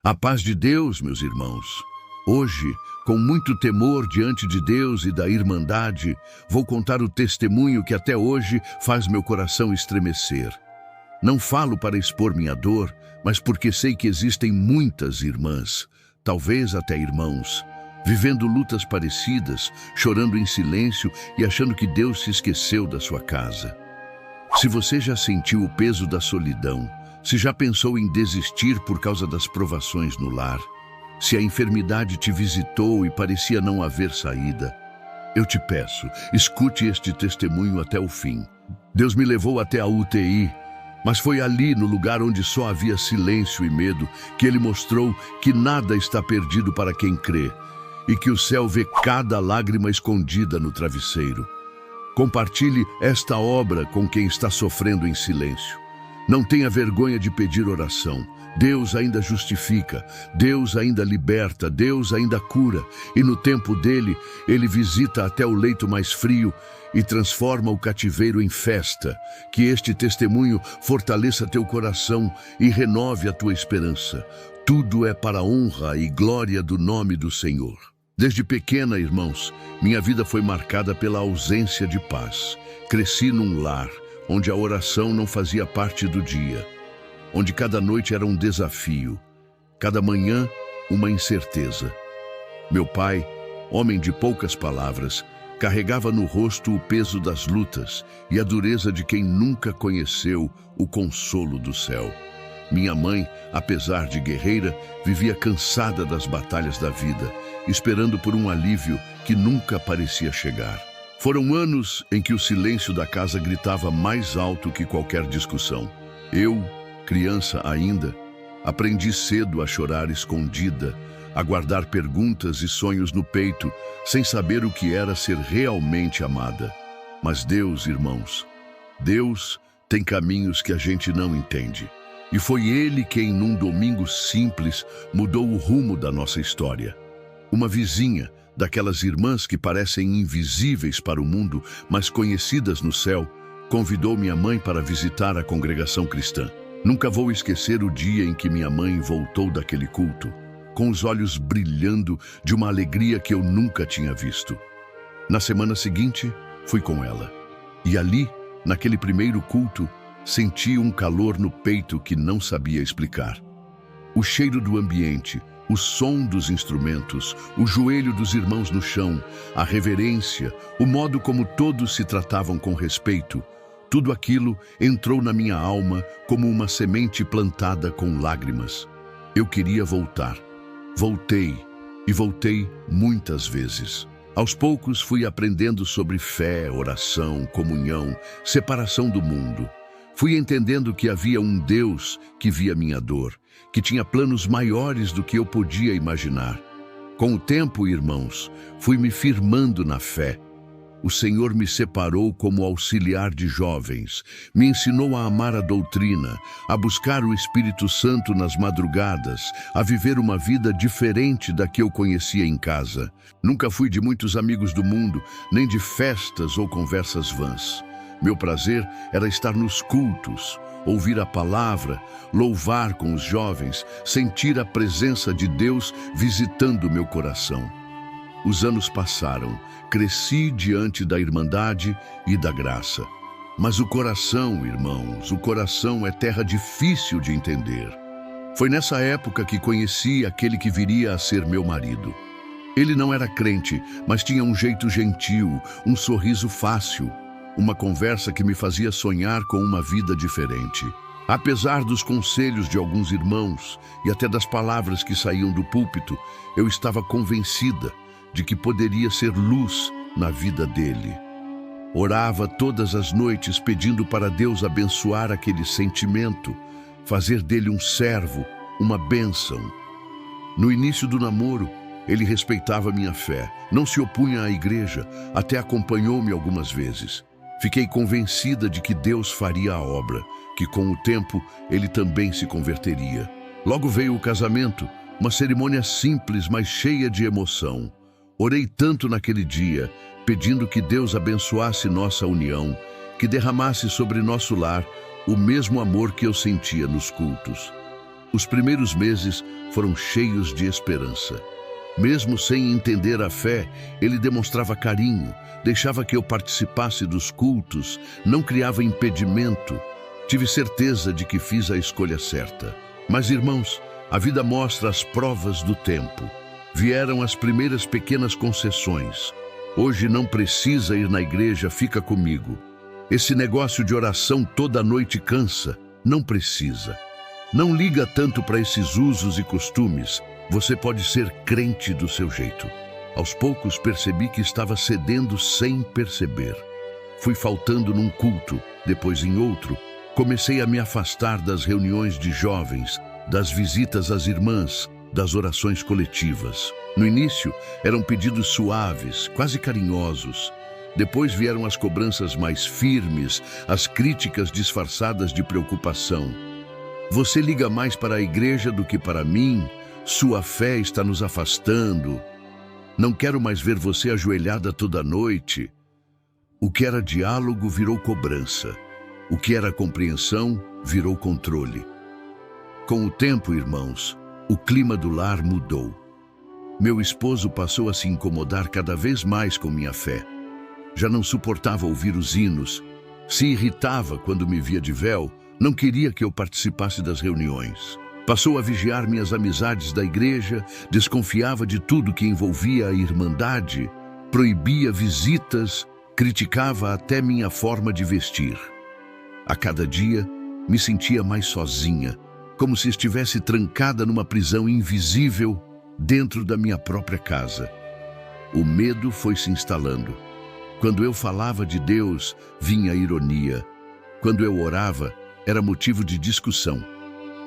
A paz de Deus, meus irmãos. Hoje, com muito temor diante de Deus e da Irmandade, vou contar o testemunho que até hoje faz meu coração estremecer. Não falo para expor minha dor, mas porque sei que existem muitas irmãs, talvez até irmãos, vivendo lutas parecidas, chorando em silêncio e achando que Deus se esqueceu da sua casa. Se você já sentiu o peso da solidão, se já pensou em desistir por causa das provações no lar, se a enfermidade te visitou e parecia não haver saída, eu te peço, escute este testemunho até o fim. Deus me levou até a UTI, mas foi ali, no lugar onde só havia silêncio e medo, que Ele mostrou que nada está perdido para quem crê e que o céu vê cada lágrima escondida no travesseiro. Compartilhe esta obra com quem está sofrendo em silêncio. Não tenha vergonha de pedir oração. Deus ainda justifica, Deus ainda liberta, Deus ainda cura. E no tempo dele, Ele visita até o leito mais frio e transforma o cativeiro em festa. Que este testemunho fortaleça teu coração e renove a tua esperança. Tudo é para a honra e glória do nome do Senhor. Desde pequena, irmãos, minha vida foi marcada pela ausência de paz. Cresci num lar onde a oração não fazia parte do dia, onde cada noite era um desafio, cada manhã uma incerteza. Meu pai, homem de poucas palavras, carregava no rosto o peso das lutas e a dureza de quem nunca conheceu o consolo do céu. Minha mãe, apesar de guerreira, vivia cansada das batalhas da vida, esperando por um alívio que nunca parecia chegar. Foram anos em que o silêncio da casa gritava mais alto que qualquer discussão. Eu, criança ainda, aprendi cedo a chorar escondida, a guardar perguntas e sonhos no peito, sem saber o que era ser realmente amada. Mas Deus, irmãos, Deus tem caminhos que a gente não entende. E foi Ele quem, num domingo simples, mudou o rumo da nossa história. Uma vizinha, daquelas irmãs que parecem invisíveis para o mundo, mas conhecidas no céu, convidou minha mãe para visitar a congregação cristã. Nunca vou esquecer o dia em que minha mãe voltou daquele culto, com os olhos brilhando de uma alegria que eu nunca tinha visto. Na semana seguinte, fui com ela. E ali, naquele primeiro culto, senti um calor no peito que não sabia explicar. O cheiro do ambiente, o som dos instrumentos, o joelho dos irmãos no chão, a reverência, o modo como todos se tratavam com respeito, tudo aquilo entrou na minha alma como uma semente plantada com lágrimas. Eu queria voltar. Voltei, e voltei muitas vezes. Aos poucos fui aprendendo sobre fé, oração, comunhão, separação do mundo. Fui entendendo que havia um Deus que via minha dor, que tinha planos maiores do que eu podia imaginar. Com o tempo, irmãos, fui me firmando na fé. O Senhor me separou como auxiliar de jovens, me ensinou a amar a doutrina, a buscar o Espírito Santo nas madrugadas, a viver uma vida diferente da que eu conhecia em casa. Nunca fui de muitos amigos do mundo, nem de festas ou conversas vãs. Meu prazer era estar nos cultos, ouvir a palavra, louvar com os jovens, sentir a presença de Deus visitando meu coração. Os anos passaram, cresci diante da Irmandade e da graça. Mas o coração, irmãos, o coração é terra difícil de entender. Foi nessa época que conheci aquele que viria a ser meu marido. Ele não era crente, mas tinha um jeito gentil, um sorriso fácil, uma conversa que me fazia sonhar com uma vida diferente. Apesar dos conselhos de alguns irmãos e até das palavras que saíam do púlpito, eu estava convencida de que poderia ser luz na vida dele. Orava todas as noites pedindo para Deus abençoar aquele sentimento, fazer dele um servo, uma bênção. No início do namoro, ele respeitava minha fé, não se opunha à igreja, até acompanhou-me algumas vezes. Fiquei convencida de que Deus faria a obra, que com o tempo ele também se converteria. Logo veio o casamento, uma cerimônia simples, mas cheia de emoção. Orei tanto naquele dia, pedindo que Deus abençoasse nossa união, que derramasse sobre nosso lar o mesmo amor que eu sentia nos cultos. Os primeiros meses foram cheios de esperança. Mesmo sem entender a fé, ele demonstrava carinho, deixava que eu participasse dos cultos, não criava impedimento. Tive certeza de que fiz a escolha certa. Mas, irmãos, a vida mostra as provas do tempo. Vieram as primeiras pequenas concessões. Hoje não precisa ir na igreja, fica comigo. Esse negócio de oração toda noite cansa. Não precisa. Não liga tanto para esses usos e costumes. Você pode ser crente do seu jeito. Aos poucos percebi que estava cedendo sem perceber. Fui faltando num culto, depois em outro. Comecei a me afastar das reuniões de jovens, das visitas às irmãs, das orações coletivas. No início, eram pedidos suaves, quase carinhosos. Depois vieram as cobranças mais firmes, as críticas disfarçadas de preocupação. Você liga mais para a igreja do que para mim? Sua fé está nos afastando. Não quero mais ver você ajoelhada toda noite. O que era diálogo virou cobrança. O que era compreensão virou controle. Com o tempo, irmãos, o clima do lar mudou. Meu esposo passou a se incomodar cada vez mais com minha fé. Já não suportava ouvir os hinos, se irritava quando me via de véu, não queria que eu participasse das reuniões. Passou a vigiar minhas amizades da igreja, desconfiava de tudo que envolvia a irmandade, proibia visitas, criticava até minha forma de vestir. A cada dia, me sentia mais sozinha, como se estivesse trancada numa prisão invisível dentro da minha própria casa. O medo foi se instalando. Quando eu falava de Deus, vinha a ironia. Quando eu orava, era motivo de discussão.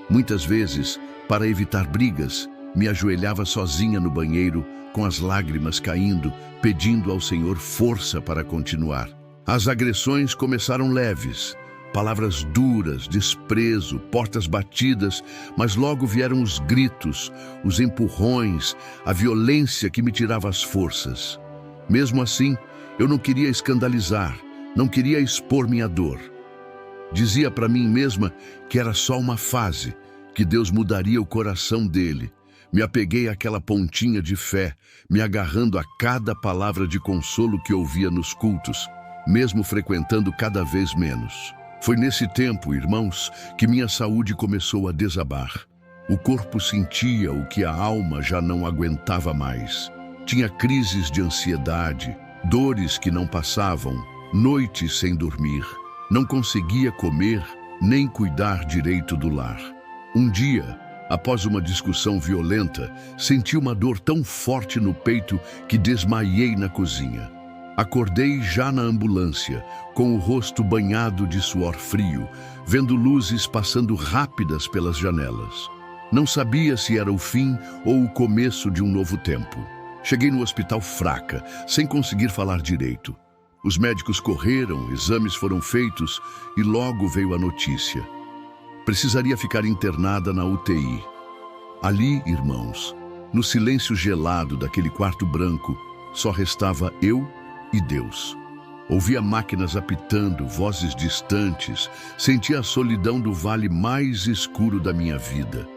Muitas vezes, para evitar brigas, me ajoelhava sozinha no banheiro, com as lágrimas caindo, pedindo ao Senhor força para continuar. As agressões começaram leves. Palavras duras, desprezo, portas batidas, mas logo vieram os gritos, os empurrões, a violência que me tirava as forças. Mesmo assim, eu não queria escandalizar, não queria expor minha dor. Dizia para mim mesma que era só uma fase, que Deus mudaria o coração dele. Me apeguei àquela pontinha de fé, me agarrando a cada palavra de consolo que ouvia nos cultos, mesmo frequentando cada vez menos. Foi nesse tempo, irmãos, que minha saúde começou a desabar. O corpo sentia o que a alma já não aguentava mais. Tinha crises de ansiedade, dores que não passavam, noites sem dormir. Não conseguia comer, nem cuidar direito do lar. Um dia, após uma discussão violenta, senti uma dor tão forte no peito que desmaiei na cozinha. Acordei já na ambulância, com o rosto banhado de suor frio, vendo luzes passando rápidas pelas janelas. Não sabia se era o fim ou o começo de um novo tempo. Cheguei no hospital fraca, sem conseguir falar direito. Os médicos correram, exames foram feitos e logo veio a notícia. Precisaria ficar internada na UTI. Ali, irmãos, no silêncio gelado daquele quarto branco, só restava eu e Deus. Ouvia máquinas apitando, vozes distantes, sentia a solidão do vale mais escuro da minha vida.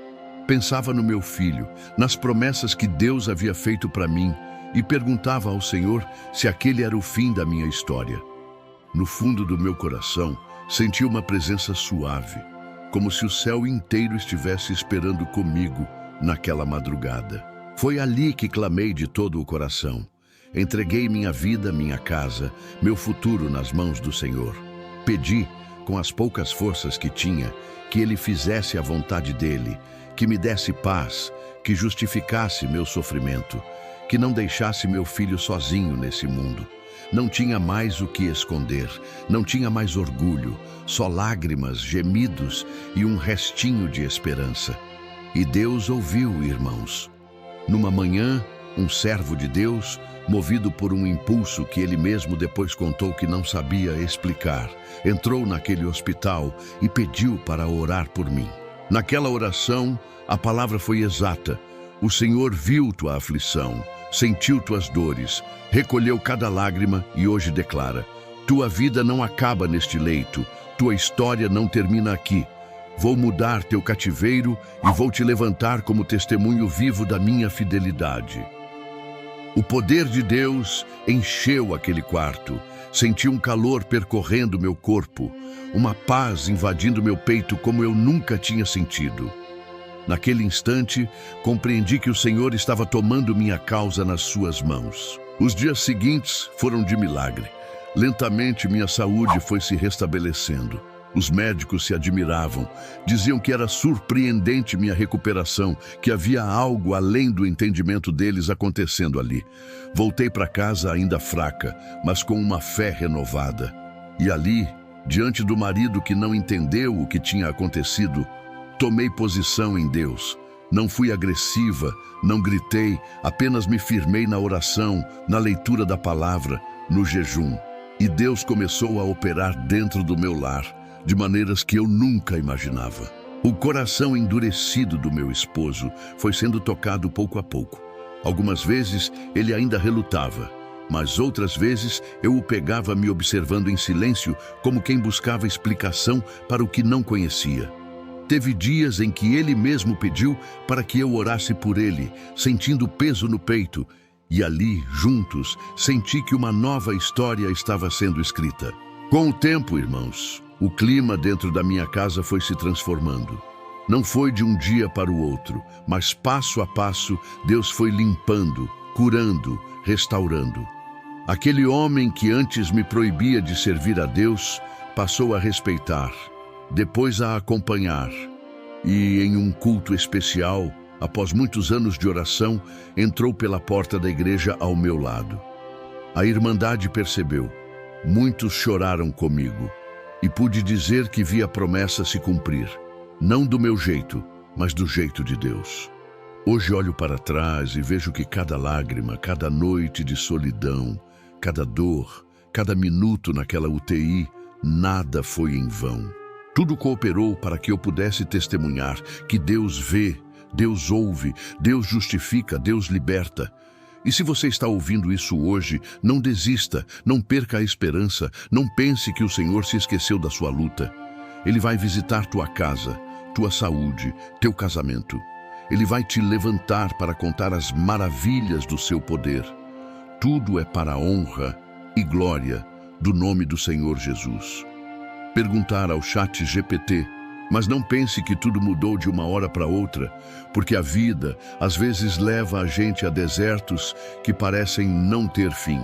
Pensava no meu filho, nas promessas que Deus havia feito para mim e perguntava ao Senhor se aquele era o fim da minha história. No fundo do meu coração, senti uma presença suave, como se o céu inteiro estivesse esperando comigo naquela madrugada. Foi ali que clamei de todo o coração. Entreguei minha vida, minha casa, meu futuro nas mãos do Senhor. Pedi, com as poucas forças que tinha, que Ele fizesse a vontade dEle, que me desse paz, que justificasse meu sofrimento, que não deixasse meu filho sozinho nesse mundo. Não tinha mais o que esconder, não tinha mais orgulho, só lágrimas, gemidos e um restinho de esperança. E Deus ouviu, irmãos. Numa manhã, um servo de Deus, movido por um impulso que ele mesmo depois contou que não sabia explicar, entrou naquele hospital e pediu para orar por mim. Naquela oração, a palavra foi exata. O Senhor viu tua aflição, sentiu tuas dores, recolheu cada lágrima e hoje declara: tua vida não acaba neste leito, tua história não termina aqui. Vou mudar teu cativeiro e vou te levantar como testemunho vivo da minha fidelidade. O poder de Deus encheu aquele quarto. Senti um calor percorrendo meu corpo, uma paz invadindo meu peito como eu nunca tinha sentido. Naquele instante, compreendi que o Senhor estava tomando minha causa nas suas mãos. Os dias seguintes foram de milagre. Lentamente minha saúde foi se restabelecendo. Os médicos se admiravam, diziam que era surpreendente minha recuperação, que havia algo além do entendimento deles acontecendo ali. Voltei para casa ainda fraca, mas com uma fé renovada. E ali, diante do marido que não entendeu o que tinha acontecido, tomei posição em Deus. Não fui agressiva, não gritei, apenas me firmei na oração, na leitura da palavra, no jejum. E Deus começou a operar dentro do meu lar, de maneiras que eu nunca imaginava. O coração endurecido do meu esposo foi sendo tocado pouco a pouco. Algumas vezes ele ainda relutava, mas outras vezes eu o pegava me observando em silêncio, como quem buscava explicação para o que não conhecia. Teve dias em que ele mesmo pediu para que eu orasse por ele, sentindo peso no peito, e ali, juntos, senti que uma nova história estava sendo escrita. Com o tempo, irmãos, o clima dentro da minha casa foi se transformando. Não foi de um dia para o outro, mas passo a passo, Deus foi limpando, curando, restaurando. Aquele homem que antes me proibia de servir a Deus, passou a respeitar, depois a acompanhar. E em um culto especial, após muitos anos de oração, entrou pela porta da igreja ao meu lado. A irmandade percebeu. Muitos choraram comigo. E pude dizer que vi a promessa se cumprir. Não do meu jeito, mas do jeito de Deus. Hoje olho para trás e vejo que cada lágrima, cada noite de solidão, cada dor, cada minuto naquela UTI, nada foi em vão. Tudo cooperou para que eu pudesse testemunhar que Deus vê, Deus ouve, Deus justifica, Deus liberta. E se você está ouvindo isso hoje, não desista, não perca a esperança, não pense que o Senhor se esqueceu da sua luta. Ele vai visitar tua casa, tua saúde, teu casamento. Ele vai te levantar para contar as maravilhas do seu poder. Tudo é para a honra e glória do nome do Senhor Jesus. Perguntar ao ChatGPT, mas não pense que tudo mudou de uma hora para outra, porque a vida, às vezes, leva a gente a desertos que parecem não ter fim.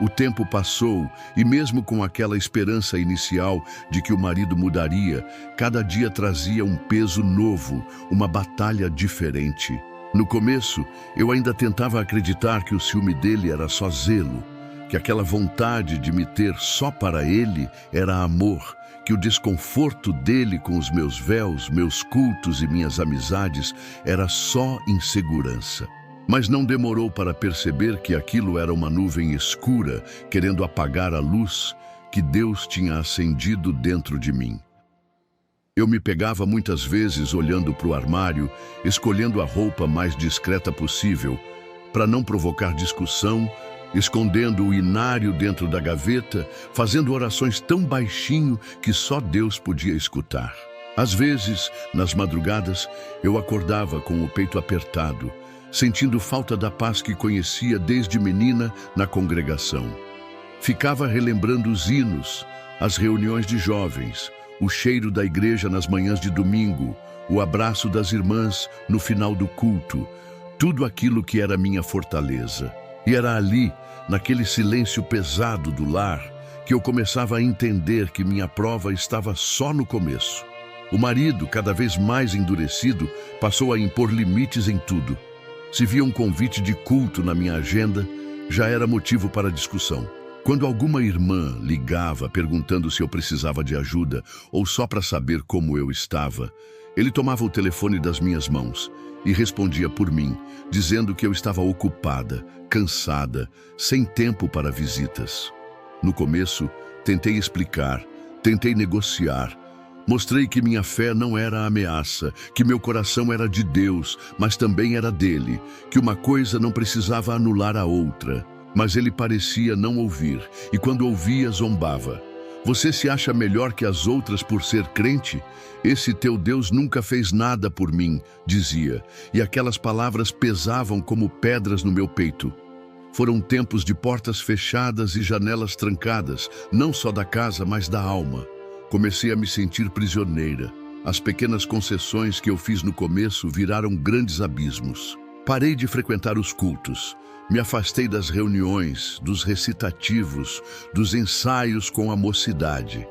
O tempo passou e mesmo com aquela esperança inicial de que o marido mudaria, cada dia trazia um peso novo, uma batalha diferente. No começo, eu ainda tentava acreditar que o ciúme dele era só zelo, que aquela vontade de me ter só para ele era amor, que o desconforto dele com os meus véus, meus cultos e minhas amizades era só insegurança. Mas não demorou para perceber que aquilo era uma nuvem escura, querendo apagar a luz que Deus tinha acendido dentro de mim. Eu me pegava muitas vezes olhando para o armário, escolhendo a roupa mais discreta possível, para não provocar discussão, escondendo o inário dentro da gaveta, fazendo orações tão baixinho que só Deus podia escutar. Às vezes, nas madrugadas, eu acordava com o peito apertado, sentindo falta da paz que conhecia desde menina na congregação. Ficava relembrando os hinos, as reuniões de jovens, o cheiro da igreja nas manhãs de domingo, o abraço das irmãs no final do culto, tudo aquilo que era minha fortaleza. E era ali, naquele silêncio pesado do lar, que eu começava a entender que minha prova estava só no começo. O marido, cada vez mais endurecido, passou a impor limites em tudo. Se via um convite de culto na minha agenda, já era motivo para discussão. Quando alguma irmã ligava perguntando se eu precisava de ajuda ou só para saber como eu estava, ele tomava o telefone das minhas mãos e respondia por mim, dizendo que eu estava ocupada, cansada, sem tempo para visitas. No começo, tentei explicar, tentei negociar. Mostrei que minha fé não era ameaça, que meu coração era de Deus, mas também era dele, que uma coisa não precisava anular a outra. Mas ele parecia não ouvir, e quando ouvia, zombava. Você se acha melhor que as outras por ser crente? Esse teu Deus nunca fez nada por mim, dizia, e aquelas palavras pesavam como pedras no meu peito. Foram tempos de portas fechadas e janelas trancadas, não só da casa, mas da alma. Comecei a me sentir prisioneira. As pequenas concessões que eu fiz no começo viraram grandes abismos. Parei de frequentar os cultos. Me afastei das reuniões, dos recitativos, dos ensaios com a mocidade.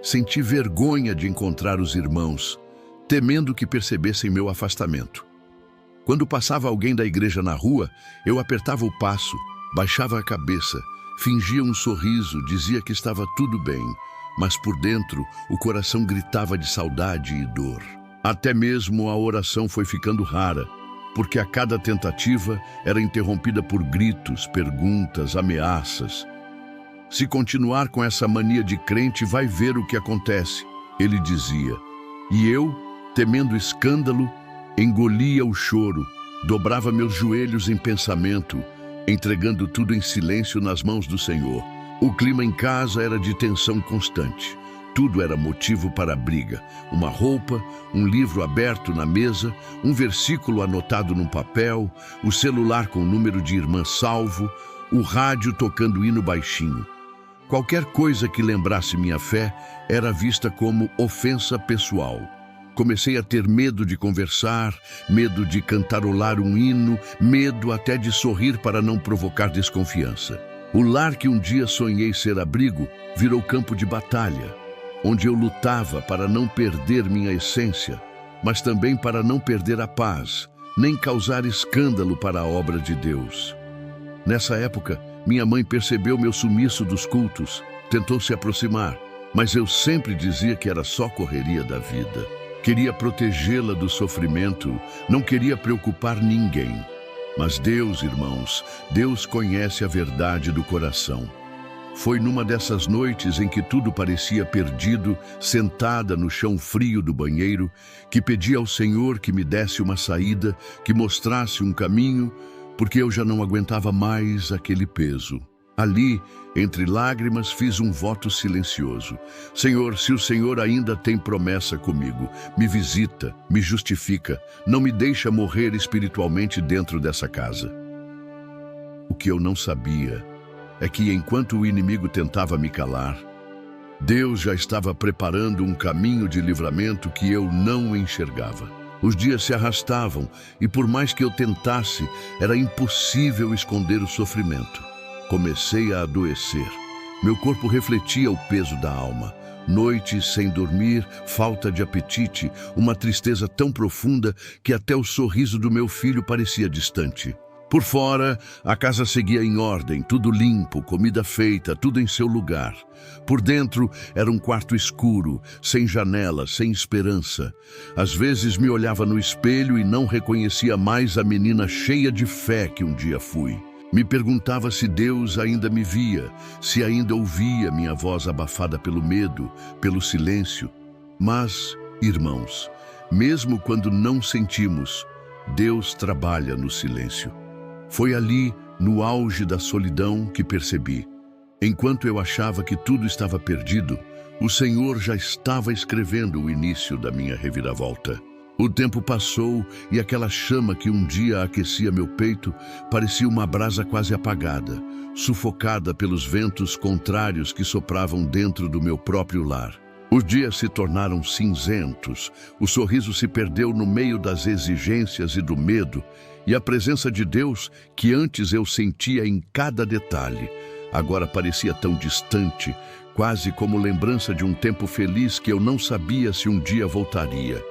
Senti vergonha de encontrar os irmãos, temendo que percebessem meu afastamento. Quando passava alguém da igreja na rua, eu apertava o passo, baixava a cabeça, fingia um sorriso, dizia que estava tudo bem, mas por dentro o coração gritava de saudade e dor. Até mesmo a oração foi ficando rara, porque a cada tentativa era interrompida por gritos, perguntas, ameaças. Se continuar com essa mania de crente, vai ver o que acontece, ele dizia. E eu, temendo escândalo, engolia o choro, dobrava meus joelhos em pensamento, entregando tudo em silêncio nas mãos do Senhor. O clima em casa era de tensão constante. Tudo era motivo para a briga. Uma roupa, um livro aberto na mesa, um versículo anotado num papel, o celular com o número de irmã salvo, o rádio tocando hino baixinho. Qualquer coisa que lembrasse minha fé era vista como ofensa pessoal. Comecei a ter medo de conversar, medo de cantarolar um hino, medo até de sorrir para não provocar desconfiança. O lar que um dia sonhei ser abrigo virou campo de batalha, onde eu lutava para não perder minha essência, mas também para não perder a paz, nem causar escândalo para a obra de Deus. Nessa época, minha mãe percebeu meu sumiço dos cultos, tentou se aproximar, mas eu sempre dizia que era só correria da vida. Queria protegê-la do sofrimento, não queria preocupar ninguém. Mas Deus, irmãos, Deus conhece a verdade do coração. Foi numa dessas noites em que tudo parecia perdido, sentada no chão frio do banheiro, que pedi ao Senhor que me desse uma saída, que mostrasse um caminho, porque eu já não aguentava mais aquele peso. Ali, entre lágrimas, fiz um voto silencioso. Senhor, se o Senhor ainda tem promessa comigo, me visita, me justifica, não me deixa morrer espiritualmente dentro dessa casa. O que eu não sabia é que enquanto o inimigo tentava me calar, Deus já estava preparando um caminho de livramento que eu não enxergava. Os dias se arrastavam e por mais que eu tentasse, era impossível esconder o sofrimento. Comecei a adoecer. Meu corpo refletia o peso da alma. Noites sem dormir, falta de apetite, uma tristeza tão profunda que até o sorriso do meu filho parecia distante. Por fora, a casa seguia em ordem, tudo limpo, comida feita, tudo em seu lugar. Por dentro, era um quarto escuro, sem janela, sem esperança. Às vezes me olhava no espelho e não reconhecia mais a menina cheia de fé que um dia fui. Me perguntava se Deus ainda me via, se ainda ouvia minha voz abafada pelo medo, pelo silêncio. Mas, irmãos, mesmo quando não sentimos, Deus trabalha no silêncio. Foi ali, no auge da solidão, que percebi. Enquanto eu achava que tudo estava perdido, o Senhor já estava escrevendo o início da minha reviravolta. O tempo passou e aquela chama que um dia aquecia meu peito parecia uma brasa quase apagada, sufocada pelos ventos contrários que sopravam dentro do meu próprio lar. Os dias se tornaram cinzentos, o sorriso se perdeu no meio das exigências e do medo, e a presença de Deus, que antes eu sentia em cada detalhe, agora parecia tão distante, quase como lembrança de um tempo feliz que eu não sabia se um dia voltaria.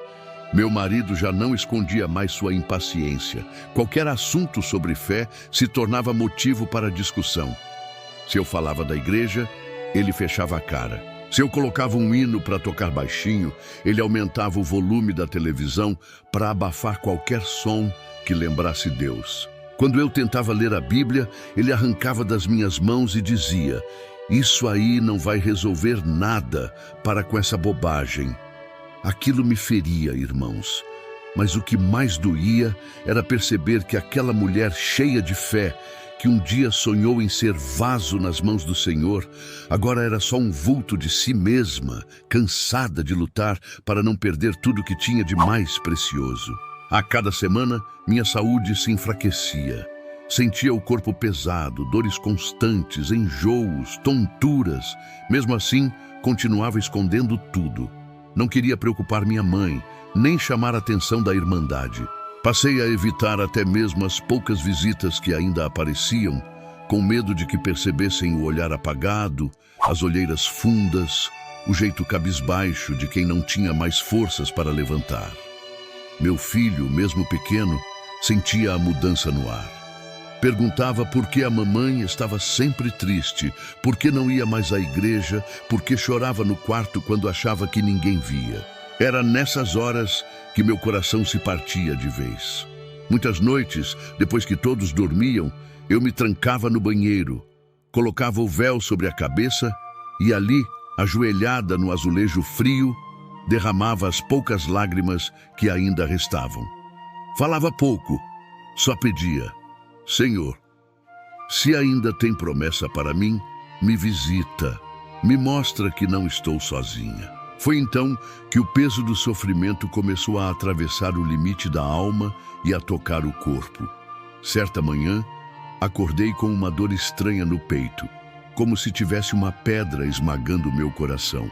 Meu marido já não escondia mais sua impaciência. Qualquer assunto sobre fé se tornava motivo para discussão. Se eu falava da igreja, ele fechava a cara. Se eu colocava um hino para tocar baixinho, ele aumentava o volume da televisão para abafar qualquer som que lembrasse Deus. Quando eu tentava ler a Bíblia, ele arrancava das minhas mãos e dizia: "Isso aí não vai resolver nada, para com essa bobagem." Aquilo me feria, irmãos, mas o que mais doía era perceber que aquela mulher cheia de fé, que um dia sonhou em ser vaso nas mãos do Senhor, agora era só um vulto de si mesma, cansada de lutar para não perder tudo que tinha de mais precioso. A cada semana, minha saúde se enfraquecia. Sentia o corpo pesado, dores constantes, enjoos, tonturas. Mesmo assim, continuava escondendo tudo. Não queria preocupar minha mãe, nem chamar a atenção da Irmandade. Passei a evitar até mesmo as poucas visitas que ainda apareciam, com medo de que percebessem o olhar apagado, as olheiras fundas, o jeito cabisbaixo de quem não tinha mais forças para levantar. Meu filho, mesmo pequeno, sentia a mudança no ar. Perguntava por que a mamãe estava sempre triste, por que não ia mais à igreja, por que chorava no quarto quando achava que ninguém via. Era nessas horas que meu coração se partia de vez. Muitas noites, depois que todos dormiam, eu me trancava no banheiro, colocava o véu sobre a cabeça e ali, ajoelhada no azulejo frio, derramava as poucas lágrimas que ainda restavam. Falava pouco, só pedia: Senhor, se ainda tem promessa para mim, me visita, me mostra que não estou sozinha. Foi então que o peso do sofrimento começou a atravessar o limite da alma e a tocar o corpo. Certa manhã, acordei com uma dor estranha no peito, como se tivesse uma pedra esmagando meu coração.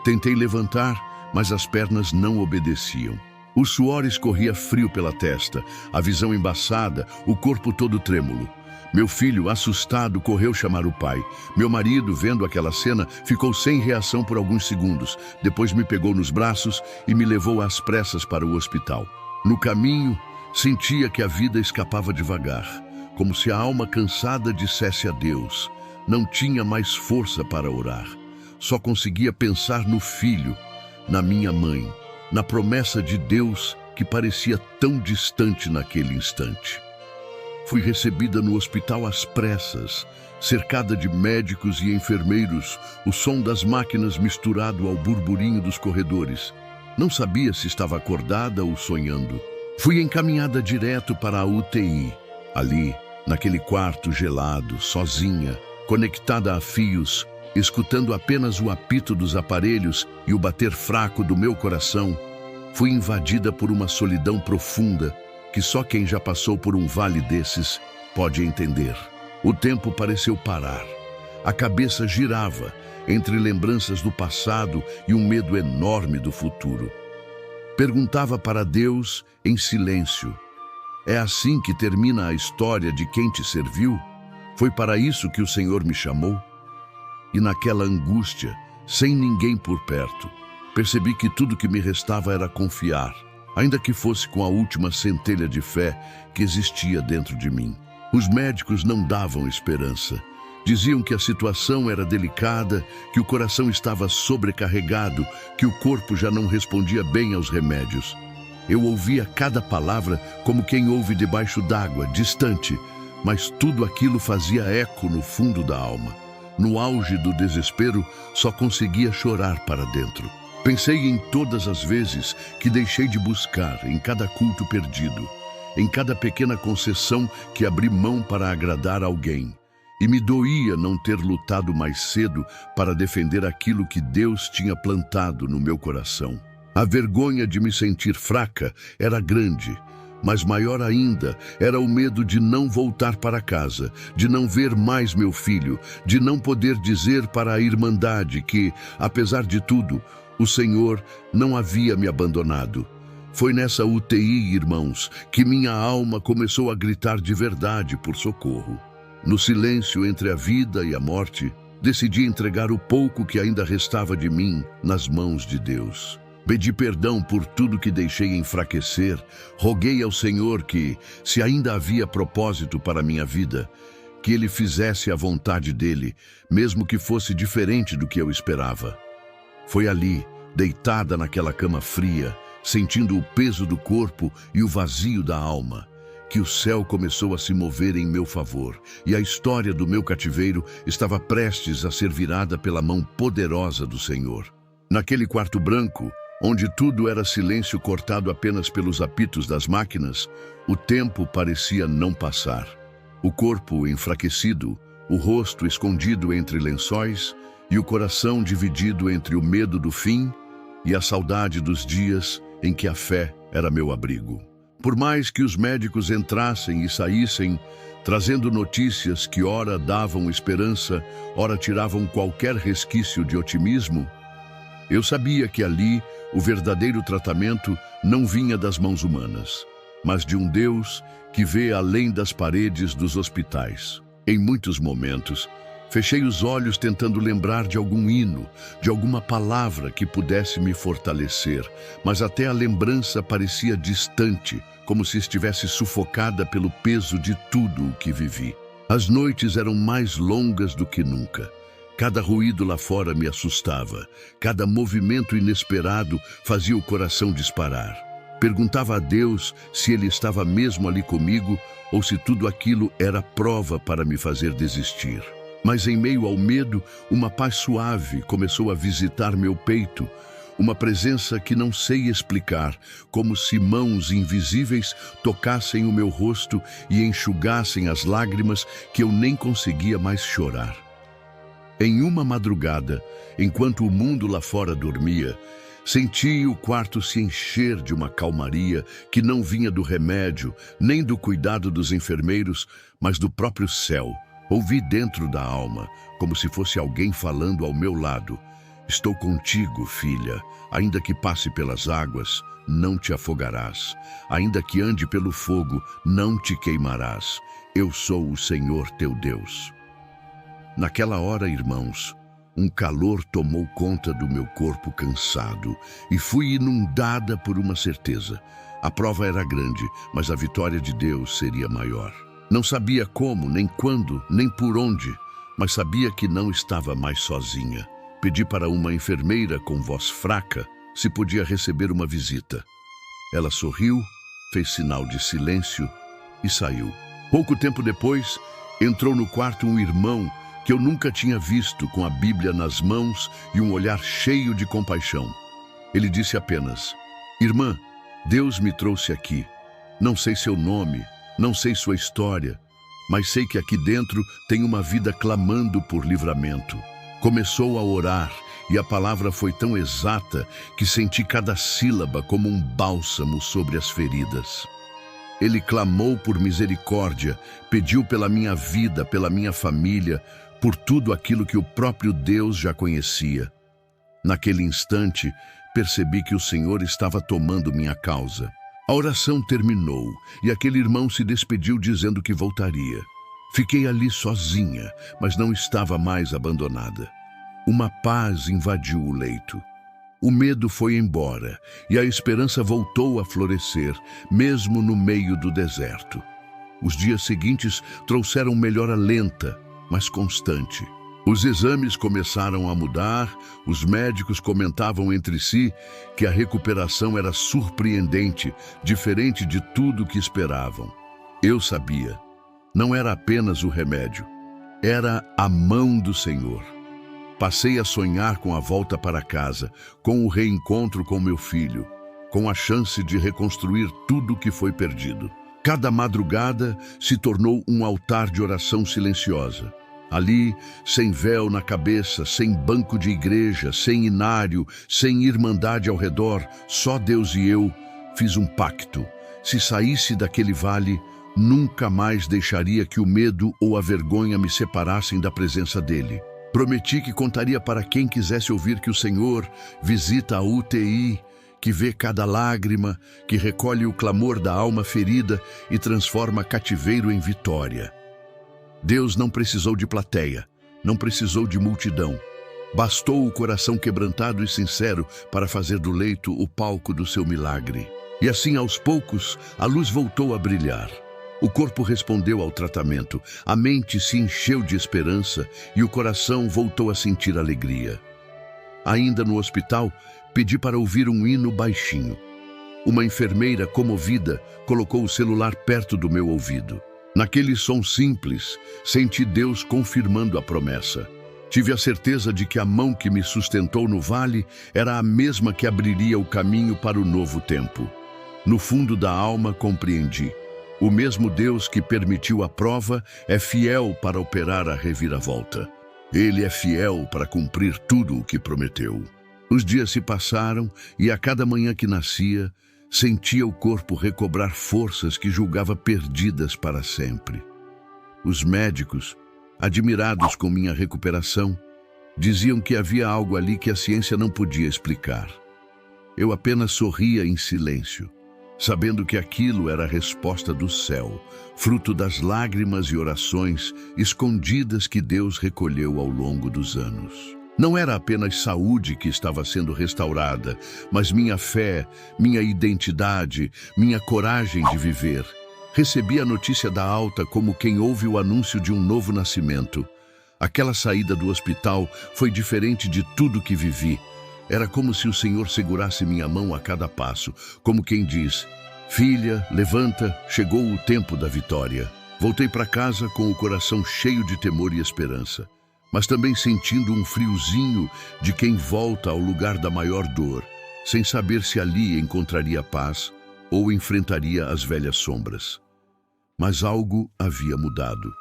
Tentei levantar, mas as pernas não obedeciam. O suor escorria frio pela testa, a visão embaçada, o corpo todo trêmulo. Meu filho, assustado, correu chamar o pai. Meu marido, vendo aquela cena, ficou sem reação por alguns segundos. Depois me pegou nos braços e me levou às pressas para o hospital. No caminho, sentia que a vida escapava devagar, como se a alma cansada dissesse adeus. Não tinha mais força para orar. Só conseguia pensar no filho, na minha mãe, na promessa de Deus que parecia tão distante naquele instante. Fui recebida no hospital às pressas, cercada de médicos e enfermeiros, o som das máquinas misturado ao burburinho dos corredores. Não sabia se estava acordada ou sonhando. Fui encaminhada direto para a UTI. Ali, naquele quarto gelado, sozinha, conectada a fios, escutando apenas o apito dos aparelhos e o bater fraco do meu coração, fui invadida por uma solidão profunda que só quem já passou por um vale desses pode entender. O tempo pareceu parar. A cabeça girava entre lembranças do passado e um medo enorme do futuro. Perguntava para Deus em silêncio: é assim que termina a história de quem te serviu? Foi para isso que o Senhor me chamou? E naquela angústia, sem ninguém por perto, percebi que tudo que me restava era confiar, ainda que fosse com a última centelha de fé que existia dentro de mim. Os médicos não davam esperança. Diziam que a situação era delicada, que o coração estava sobrecarregado, que o corpo já não respondia bem aos remédios. Eu ouvia cada palavra como quem ouve debaixo d'água, distante, mas tudo aquilo fazia eco no fundo da alma. No auge do desespero, só conseguia chorar para dentro. Pensei em todas as vezes que deixei de buscar, em cada culto perdido, em cada pequena concessão que abri mão para agradar alguém. E me doía não ter lutado mais cedo para defender aquilo que Deus tinha plantado no meu coração. A vergonha de me sentir fraca era grande, mas maior ainda era o medo de não voltar para casa, de não ver mais meu filho, de não poder dizer para a Irmandade que, apesar de tudo, o Senhor não havia me abandonado. Foi nessa UTI, irmãos, que minha alma começou a gritar de verdade por socorro. No silêncio entre a vida e a morte, decidi entregar o pouco que ainda restava de mim nas mãos de Deus. Pedi perdão por tudo que deixei enfraquecer, roguei ao Senhor que, se ainda havia propósito para minha vida, que Ele fizesse a vontade dEle, mesmo que fosse diferente do que eu esperava. Foi ali, deitada naquela cama fria, sentindo o peso do corpo e o vazio da alma, que o céu começou a se mover em meu favor, e a história do meu cativeiro estava prestes a ser virada pela mão poderosa do Senhor. Naquele quarto branco, onde tudo era silêncio cortado apenas pelos apitos das máquinas, o tempo parecia não passar. o corpo enfraquecido, o rosto escondido entre lençóis e o coração dividido entre o medo do fim e a saudade dos dias em que a fé era meu abrigo. Por mais que os médicos entrassem e saíssem, trazendo notícias que ora davam esperança, ora tiravam qualquer resquício de otimismo, eu sabia que ali o verdadeiro tratamento não vinha das mãos humanas, mas de um Deus que vê além das paredes dos hospitais. Em muitos momentos, fechei os olhos tentando lembrar de algum hino, de alguma palavra que pudesse me fortalecer, mas até a lembrança parecia distante, como se estivesse sufocada pelo peso de tudo o que vivi. As noites eram mais longas do que nunca. Cada ruído lá fora me assustava. Cada movimento inesperado fazia o coração disparar. Perguntava a Deus se Ele estava mesmo ali comigo ou se tudo aquilo era prova para me fazer desistir. Mas em meio ao medo, uma paz suave começou a visitar meu peito, uma presença que não sei explicar, como se mãos invisíveis tocassem o meu rosto e enxugassem as lágrimas que eu nem conseguia mais chorar. Em uma madrugada, enquanto o mundo lá fora dormia, senti o quarto se encher de uma calmaria que não vinha do remédio, nem do cuidado dos enfermeiros, mas do próprio céu. Ouvi dentro da alma, como se fosse alguém falando ao meu lado: "Estou contigo, filha. Ainda que passe pelas águas, não te afogarás. Ainda que ande pelo fogo, não te queimarás. Eu sou o Senhor teu Deus." Naquela hora, irmãos, um calor tomou conta do meu corpo cansado e fui inundada por uma certeza. A prova era grande, mas a vitória de Deus seria maior. Não sabia como, nem quando, nem por onde, mas sabia que não estava mais sozinha. Pedi para uma enfermeira com voz fraca se podia receber uma visita. Ela sorriu, fez sinal de silêncio e saiu. Pouco tempo depois, entrou no quarto um irmão que eu nunca tinha visto, com a Bíblia nas mãos e um olhar cheio de compaixão. Ele disse apenas: "Irmã, Deus me trouxe aqui. Não sei seu nome, não sei sua história, mas sei que aqui dentro tem uma vida clamando por livramento." Começou a orar e a palavra foi tão exata que senti cada sílaba como um bálsamo sobre as feridas. Ele clamou por misericórdia, pediu pela minha vida, pela minha família, por tudo aquilo que o próprio Deus já conhecia. Naquele instante, percebi que o Senhor estava tomando minha causa. A oração terminou e aquele irmão se despediu dizendo que voltaria. Fiquei ali sozinha, mas não estava mais abandonada. Uma paz invadiu o leito. O medo foi embora e a esperança voltou a florescer, mesmo no meio do deserto. Os dias seguintes trouxeram melhora lenta, mas constante. Os exames começaram a mudar, os médicos comentavam entre si que a recuperação era surpreendente, diferente de tudo que esperavam. Eu sabia, não era apenas o remédio, era a mão do Senhor. Passei a sonhar com a volta para casa, com o reencontro com meu filho, com a chance de reconstruir tudo que foi perdido. Cada madrugada se tornou um altar de oração silenciosa. Ali, sem véu na cabeça, sem banco de igreja, sem inário, sem irmandade ao redor, só Deus e eu, fiz um pacto. Se saísse daquele vale, nunca mais deixaria que o medo ou a vergonha me separassem da presença dele. Prometi que contaria para quem quisesse ouvir que o Senhor visita a UTI, que vê cada lágrima, que recolhe o clamor da alma ferida e transforma cativeiro em vitória. Deus não precisou de plateia, não precisou de multidão. Bastou o coração quebrantado e sincero para fazer do leito o palco do seu milagre. E assim, aos poucos, a luz voltou a brilhar. O corpo respondeu ao tratamento, a mente se encheu de esperança e o coração voltou a sentir alegria. Ainda no hospital, pedi para ouvir um hino baixinho. Uma enfermeira, comovida, colocou o celular perto do meu ouvido. Naquele som simples, senti Deus confirmando a promessa. Tive a certeza de que a mão que me sustentou no vale era a mesma que abriria o caminho para o novo tempo. No fundo da alma compreendi. O mesmo Deus que permitiu a prova é fiel para operar a reviravolta. Ele é fiel para cumprir tudo o que prometeu. Os dias se passaram e a cada manhã que nascia, sentia o corpo recobrar forças que julgava perdidas para sempre. Os médicos, admirados com minha recuperação, diziam que havia algo ali que a ciência não podia explicar. Eu apenas sorria em silêncio, sabendo que aquilo era a resposta do céu, fruto das lágrimas e orações escondidas que Deus recolheu ao longo dos anos. Não era apenas saúde que estava sendo restaurada, mas minha fé, minha identidade, minha coragem de viver. Recebi a notícia da alta como quem ouve o anúncio de um novo nascimento. Aquela saída do hospital foi diferente de tudo que vivi. Era como se o Senhor segurasse minha mão a cada passo, como quem diz: filha, levanta, chegou o tempo da vitória. Voltei para casa com o coração cheio de temor e esperança, mas também sentindo um friozinho de quem volta ao lugar da maior dor, sem saber se ali encontraria paz ou enfrentaria as velhas sombras. Mas algo havia mudado.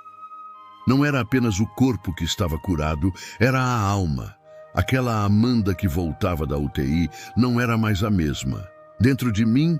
Não era apenas o corpo que estava curado, era a alma. Aquela Amanda que voltava da UTI não era mais a mesma. Dentro de mim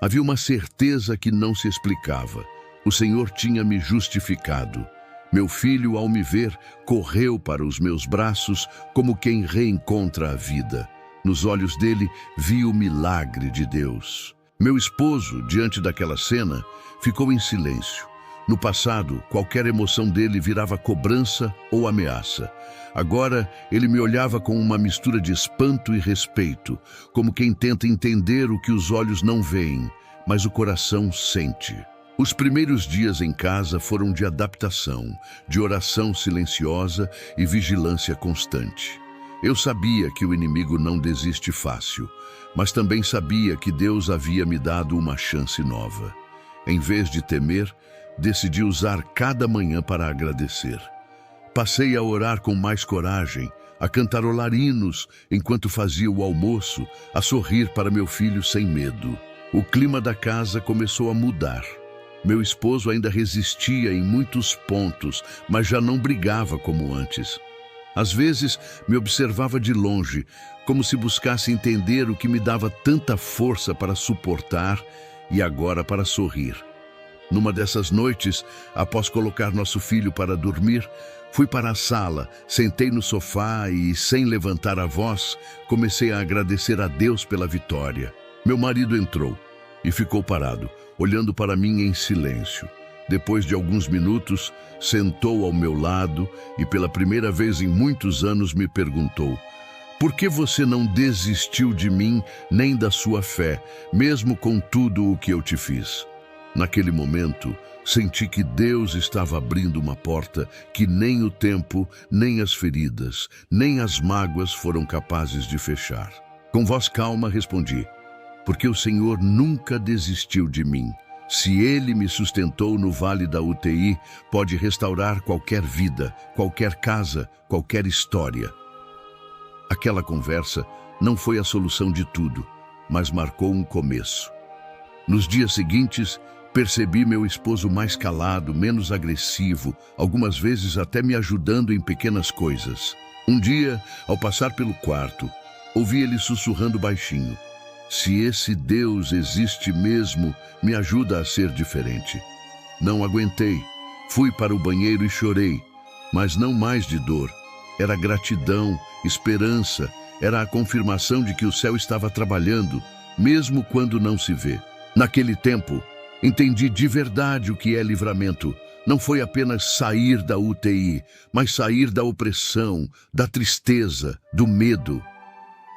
havia uma certeza que não se explicava. O Senhor tinha me justificado. Meu filho, ao me ver, correu para os meus braços como quem reencontra a vida. Nos olhos dele, vi o milagre de Deus. Meu esposo, diante daquela cena, ficou em silêncio. No passado, qualquer emoção dele virava cobrança ou ameaça. Agora, ele me olhava com uma mistura de espanto e respeito, como quem tenta entender o que os olhos não veem, mas o coração sente. Os primeiros dias em casa foram de adaptação, de oração silenciosa e vigilância constante. Eu sabia que o inimigo não desiste fácil, mas também sabia que Deus havia me dado uma chance nova. Em vez de temer, decidi usar cada manhã para agradecer. Passei a orar com mais coragem, a cantarolar hinos enquanto fazia o almoço, a sorrir para meu filho sem medo. O clima da casa começou a mudar. Meu esposo ainda resistia em muitos pontos, mas já não brigava como antes. Às vezes, me observava de longe, como se buscasse entender o que me dava tanta força para suportar e agora para sorrir. Numa dessas noites, após colocar nosso filho para dormir, fui para a sala, sentei no sofá e, sem levantar a voz, comecei a agradecer a Deus pela vitória. Meu marido entrou e ficou parado, olhando para mim em silêncio. Depois de alguns minutos, sentou ao meu lado e, pela primeira vez em muitos anos, me perguntou: por que você não desistiu de mim nem da sua fé, mesmo com tudo o que eu te fiz? Naquele momento, senti que Deus estava abrindo uma porta que nem o tempo, nem as feridas, nem as mágoas foram capazes de fechar. Com voz calma respondi: porque o Senhor nunca desistiu de mim. Se Ele me sustentou no vale da UTI, pode restaurar qualquer vida, qualquer casa, qualquer história. Aquela conversa não foi a solução de tudo, mas marcou um começo. Nos dias seguintes, percebi meu esposo mais calado, menos agressivo, algumas vezes até me ajudando em pequenas coisas. Um dia, ao passar pelo quarto, ouvi ele sussurrando baixinho: se esse Deus existe mesmo, me ajuda a ser diferente. Não aguentei. Fui para o banheiro e chorei, mas não mais de dor. Era gratidão, esperança, era a confirmação de que o céu estava trabalhando, mesmo quando não se vê. Naquele tempo, entendi de verdade o que é livramento. Não foi apenas sair da UTI, mas sair da opressão, da tristeza, do medo.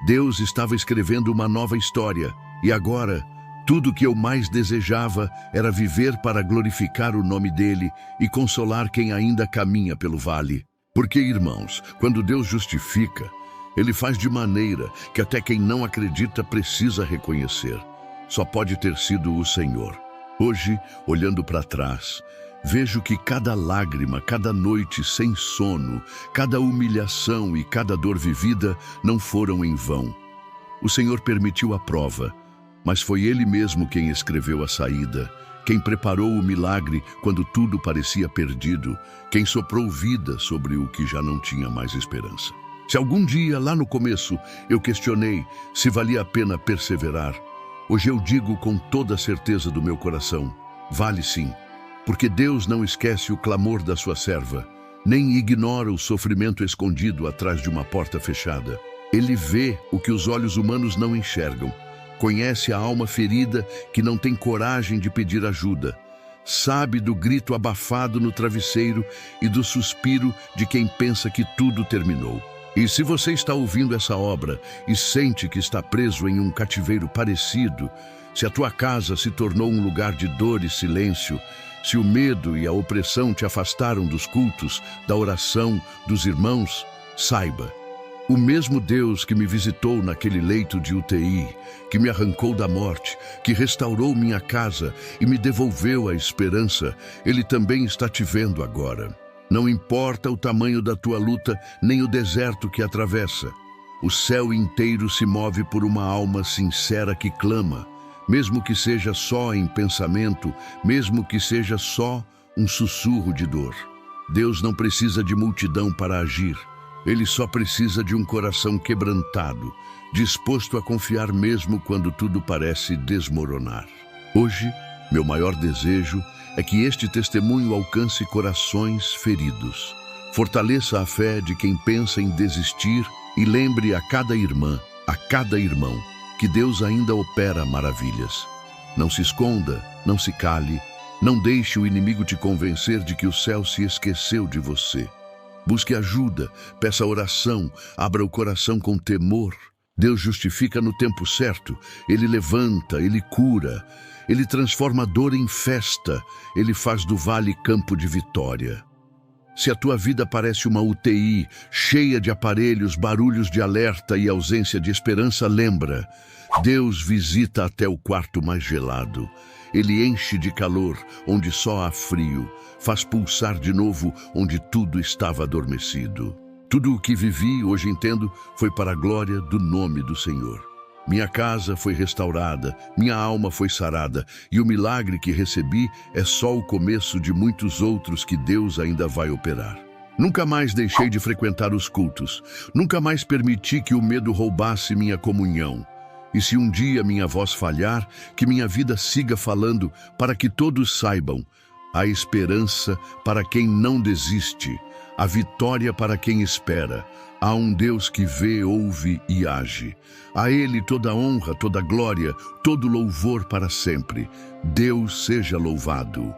Deus estava escrevendo uma nova história, e agora, tudo o que eu mais desejava era viver para glorificar o nome dele e consolar quem ainda caminha pelo vale. Porque, irmãos, quando Deus justifica, Ele faz de maneira que até quem não acredita precisa reconhecer. Só pode ter sido o Senhor. Hoje, olhando para trás, vejo que cada lágrima, cada noite sem sono, cada humilhação e cada dor vivida não foram em vão. O Senhor permitiu a prova, mas foi Ele mesmo quem escreveu a saída, quem preparou o milagre quando tudo parecia perdido, quem soprou vida sobre o que já não tinha mais esperança. Se algum dia, lá no começo, eu questionei se valia a pena perseverar, hoje eu digo com toda a certeza do meu coração, vale sim, porque Deus não esquece o clamor da sua serva, nem ignora o sofrimento escondido atrás de uma porta fechada. Ele vê o que os olhos humanos não enxergam, conhece a alma ferida que não tem coragem de pedir ajuda, sabe do grito abafado no travesseiro e do suspiro de quem pensa que tudo terminou. E se você está ouvindo essa obra e sente que está preso em um cativeiro parecido, se a tua casa se tornou um lugar de dor e silêncio, se o medo e a opressão te afastaram dos cultos, da oração, dos irmãos, saiba, o mesmo Deus que me visitou naquele leito de UTI, que me arrancou da morte, que restaurou minha casa e me devolveu a esperança, Ele também está te vendo agora. Não importa o tamanho da tua luta, nem o deserto que atravessa. O céu inteiro se move por uma alma sincera que clama, mesmo que seja só em pensamento, mesmo que seja só um sussurro de dor. Deus não precisa de multidão para agir. Ele só precisa de um coração quebrantado, disposto a confiar mesmo quando tudo parece desmoronar. Hoje, meu maior desejo é que este testemunho alcance corações feridos. Fortaleça a fé de quem pensa em desistir e lembre a cada irmã, a cada irmão, que Deus ainda opera maravilhas. Não se esconda, não se cale, não deixe o inimigo te convencer de que o céu se esqueceu de você. Busque ajuda, peça oração, abra o coração com temor. Deus justifica no tempo certo, Ele levanta, Ele cura, Ele transforma a dor em festa, Ele faz do vale campo de vitória. Se a tua vida parece uma UTI, cheia de aparelhos, barulhos de alerta e ausência de esperança, lembra, Deus visita até o quarto mais gelado. Ele enche de calor onde só há frio, faz pulsar de novo onde tudo estava adormecido. Tudo o que vivi, hoje entendo, foi para a glória do nome do Senhor. Minha casa foi restaurada, minha alma foi sarada, e o milagre que recebi é só o começo de muitos outros que Deus ainda vai operar. Nunca mais deixei de frequentar os cultos, nunca mais permiti que o medo roubasse minha comunhão. E se um dia minha voz falhar, que minha vida siga falando para que todos saibam, há esperança para quem não desiste, a vitória para quem espera. Há um Deus que vê, ouve e age. A Ele toda honra, toda glória, todo louvor para sempre. Deus seja louvado.